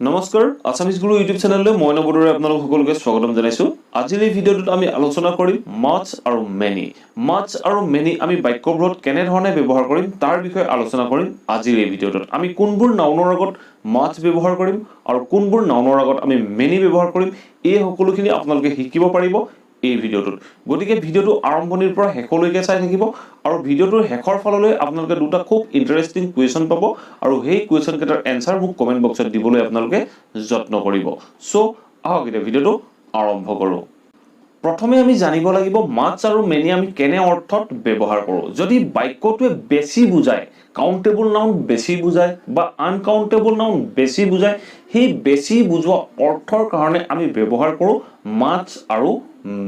নমস্কাৰ আসামিজ গুৰু ইউটিউব চেনেললৈ মই নবদৰে আপোনালোক সকলোকে স্বাগতম জনাইছো আজিৰ এই ভিডিঅ'টোত আমি আলোচনা কৰিম মাছ আৰু মেনি আমি বাক্যবোৰত কেনে ধৰণে ব্যৱহাৰ কৰিম তাৰ বিষয়ে আলোচনা কৰিম আজিৰ এই ভিডিঅ'টোত আমি কোনবোৰ নাউনৰ আগত মাছ ব্যৱহাৰ কৰিম আৰু কোনবোৰ নাউনৰ আগত আমি মেনি ব্যৱহাৰ কৰিম এই সকলোখিনি আপোনালোকে শিকিব পাৰিব এই ভিডিঅ'টোত গতিকে ভিডিঅ'টো আৰম্ভণিৰ পৰা শেষলৈকে চাই থাকিব আৰু ভিডিঅ'টোৰ শেষৰ ফাললৈ আপোনালোকে দুটা খুব ইন্টাৰেষ্টিং কোৱেশ্চন পাব আৰু সেই কোৱেশ্চন কেটাৰ এনসাৰ মোক কমেন্ট বক্সত দিবলৈ আপোনালোকে যত্ন কৰিব সো আহক এতিয়া ভিডিঅ'টো আৰম্ভ কৰো প্ৰথমে আমি জানিব লাগিব মাছ আৰু মেনি আমি কেনে অৰ্থত ব্যৱহাৰ কৰো যদি বাক্যটোৱে বেছি বুজায় কাউন্টেবল নাউন বেছি বুজায় বা আনকাউন্টেবল নাউন বেছি বুজায় সেই বেছি বুজোৱা অৰ্থৰ কাৰণে আমি ব্যৱহাৰ কৰো মাছ আৰু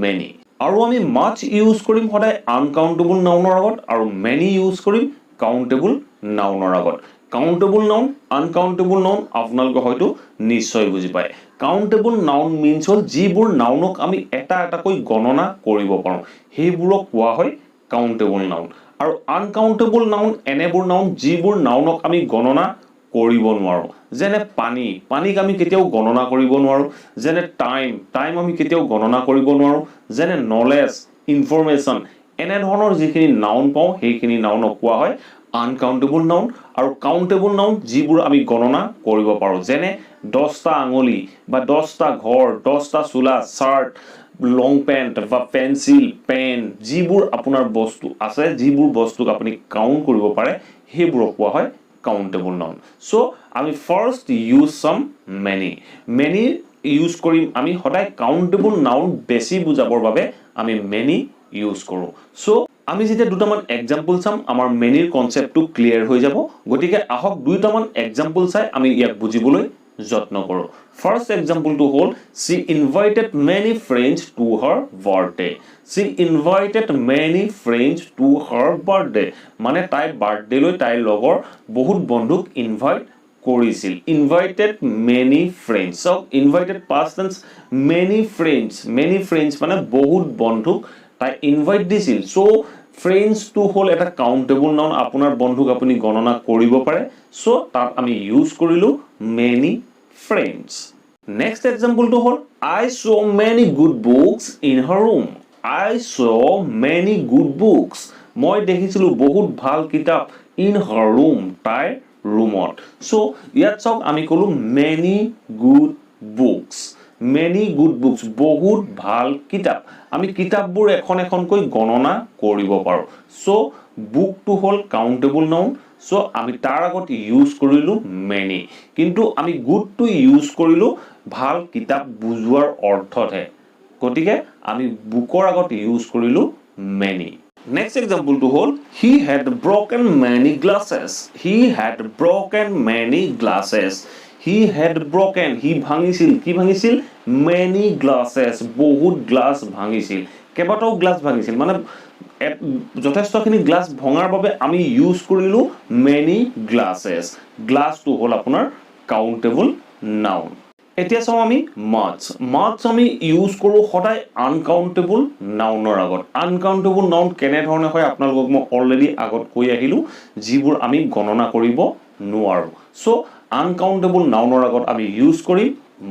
মেনি আৰু আমি মাছ ইউজ কৰিম সদায় আনকাউন্টেবল নাউনৰ আগত আৰু মেনি ইউজ কৰিম কাউন্টেবল নাউনৰ আগত কাউন্টেবল নাউন আনকাউন্টেবল নাউন আপোনালোকে হয়তো নিশ্চয় বুজি পায় কাউন্টেবল নাউন মিন্স হল যিবোৰ নাউনক আমি এটা এটাকৈ গণনা কৰিব পাৰো সেইবোৰক কোৱা হয় কাউন্টেবল নাউন আৰু আনকাউন্টেবল নাউন এনেবোৰ নাউন যিবোৰ নাউনক আমি গণনা কৰিব নোৱাৰো যেনে পানীক আমি কেতিয়াও গণনা কৰিব নোৱাৰো যেনে টাইম আমি কেতিয়াও গণনা কৰিব নোৱাৰো যেনে নলেজ ইনফৰমেশন এনে ধৰণৰ যিখিনি নাউন পাও সেইখিনি নাউনক কোৱা হয় আনকাউন্টেবল নাউন আৰু কাউন্টেবল নাউন যিবোৰ আমি গণনা কৰিব পাৰো যেনে 10টা আঙুলি বা 10টা ঘৰ 10টা চুলা শাৰ্ট লং পেন্ট বা পেন্সিল পেন যিবোৰ আপোনাৰ বস্তু আছে যিবোৰ বস্তুক আপুনি কাউন্ট কৰিব পাৰে সেইবোৰক কোৱা হয় countable noun so আমি first use some many use কৰিম আমি সদায় countable noun বেছি বুজাবৰ বাবে আমি many use কৰো so আমি যেতিয়া দুটামান এক্সাম্পল চাম আমাৰ মেনিৰ কনসেপ্টটো ক্লিয়াৰ হৈ যাব গতিকে আহক দুটামান এক্সাম্পল চাই আমি ইয়াক বুজিবলৈ যত্ন কৰো first example to hold she invited many friends to her birthday she invited many friends to her birthday মানে তাই বাৰ্থডে লৈ তাইৰ লগৰ বহুত বন্ধুক ইনভাইট কৰিছিল invited many friends so invited past tense many friends মানে বহুত বন্ধুক তাই ইনভাইট দিছিল so friends to hold এটা কাউন্টেবল নাউন আপোনাৰ বন্ধুক আপুনি গণনা কৰিব পাৰে so তাত আমি ইউজ কৰিলো many friends next example to hold I saw many good books in her room I saw many good books মই দেখিছিলো বহুত ভাল কিতাপ in her room তাইৰ ৰুমত so ইয়াত চাওক আমি কলো many good books বহুত ভাল কিতাপ আমি কিতাপবোৰ এখন এখনকৈ গণনা কৰিব পাৰো so book to hold countable noun so আমি তাৰ আগত ইউজ কৰিলো many কিন্তু আমি good to ইউজ কৰিলো ভাল কিতাপ বুজোৱাৰ অৰ্থতে গতিকে আমি বুকৰ আগত ইউজ কৰিলো many next example to hold he had broken many glasses he ভাঙিছিল কি ভাঙিছিল many glasses বহুত গ্লাস ভাঙিছিল কেবাটাও গ্লাস ভাঙিছিল মানে যথেষ্টখিনি গ্লাস ভঙাৰ বাবে আমি ইউজ কৰিলো many glasses গ্লাস টু হল আপোনাৰ কাউন্টেবল নাউন এতিয়া চাও আমি মাছ আমি ইউজ কৰো সদায় আনকাউন্টেবল নাউনৰ আগত আনকাউন্টেবল নাউন কেনে ধৰণে হয় আপোনালোকক মই অলৰেডি আগত কৈ আহিলো যিবোৰ আমি গণনা কৰিব নোৱাৰো সো আনকাউন্টেবল নাউনৰ আগত আমি ইউজ কৰিম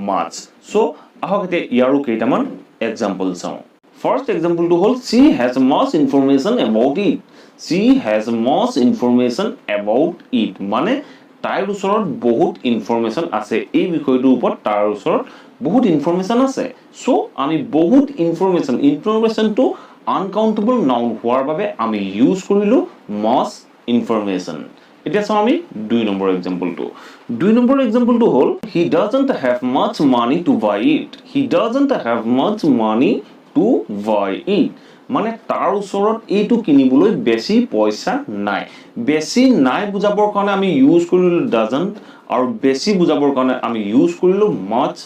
মাছ সো আহক এতিয়া ইয়াৰো কেইটামান এক্সাম্পল চাও first example to hold she has much information about it মানে তাইৰ ওচৰত বহুত ইনফৰমেশন আছে এই বিষয়টোৰ ওপৰত তাৰ ওচৰত বহুত ইনফৰমেশন আছে সো আমি বহুত ইনফৰমেশন টু আনকাউন্টেবল নাউন হোৱাৰ বাবে আমি ইউজ কৰিলো much information এতিয়া চাও আমি 2 নম্বৰ এক্সাম্পলটো হল he doesn't have much money to buy it মানে তাৰ ওচৰত এইটো কিনিবলৈ বেছি পইচা নাই বুজাবৰ কাৰণে আমি ইউজ কৰিলো doesn't আৰু বেছি বুজাবৰ কাৰণে আমি ইউজ কৰিলো much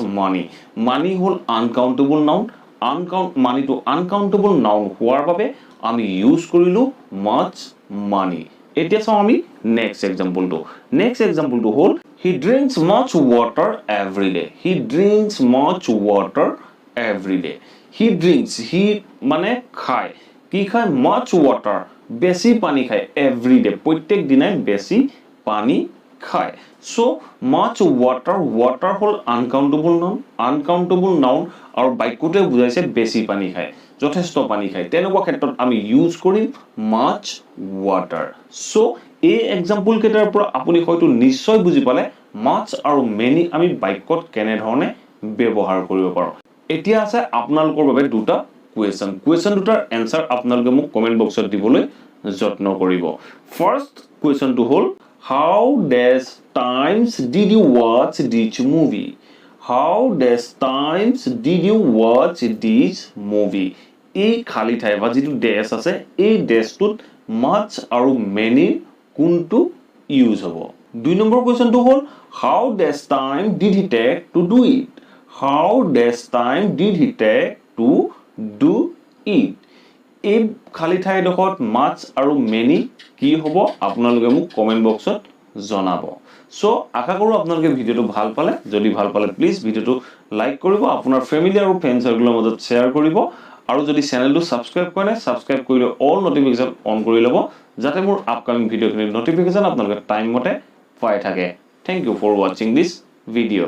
money hall uncountable noun money to uncountable noun হোৱাৰ বাবে আমি ইউজ কৰিলো much money এতিয়া চাও আমি নেক্সট এক্সাম্পলটো হল he drinks much water every day he মানে খায় কি খায় much water বেছি পানী খায় every day প্ৰত্যেক দিনাই বেছি পানী খায় সো মাছ ৱাটাৰ ৱাটাৰ হ'ল আনকাউণ্টেবল নাউন আৰু বাক্যটোৱে বুজাইছে বেছি পানী খায় যথেষ্ট পানী খায় তেনেকুৱা ক্ষেত্ৰত আমি ইউজ কৰিম মাছ ৱাটাৰ সো এই এক্সাম্পল কেইটাৰ পৰা আপুনি হয়তো নিশ্চয় বুজি পালে মাছ আৰু মেনি আমি বাক্যত কেনে ধৰণে ব্যৱহাৰ কৰিব পাৰোঁ এতিয়া আছে আপোনালোকৰ বাবে দুটা কুৱেশ্যন দুটাৰ এনসাৰ আপোনালোকে মোক কমেন্ট বক্সত দিবলৈ যত্ন কৰিব ফাৰ্স্ট কুৱেশ্যনটো হ'ল how days times did you watch this movie how days times did you watch this movie এই খালি ঠাই বা যেটো ডেছ আছে এই ডেছটোত much আৰু many কোনটো ইউজ হ'ব দুই নম্বৰ কুৱেশ্যনটো হ'ল how days time did he take to do it how days time did he take to do it এই খালি ঠাই ডখত much আৰু many কি হ'ব আপোনালোকে মোক কমেন্ট বক্সত জনাব সো আশা কৰো আপোনালোকে ভিডিওটো ভাল পালে যদি ভাল পালে প্লিজ ভিডিওটো লাইক কৰিব আপোনাৰ ফ্যামিলি আৰু ফ্ৰেন্ড সাৰ্কেলৰ মাজত শেয়াৰ কৰিব আৰু যদি চেনেলটো সাবস্ক্ৰাইব কৰে সাবস্ক্ৰাইব কৰিলে অল নটিফিকেশন অন কৰি ল'ব যাতে মোৰ আপকামিং ভিডিওখিনিৰ নটিফিকেশন আপোনালোকে টাইম মতে পাই থাকে thank you for watching this video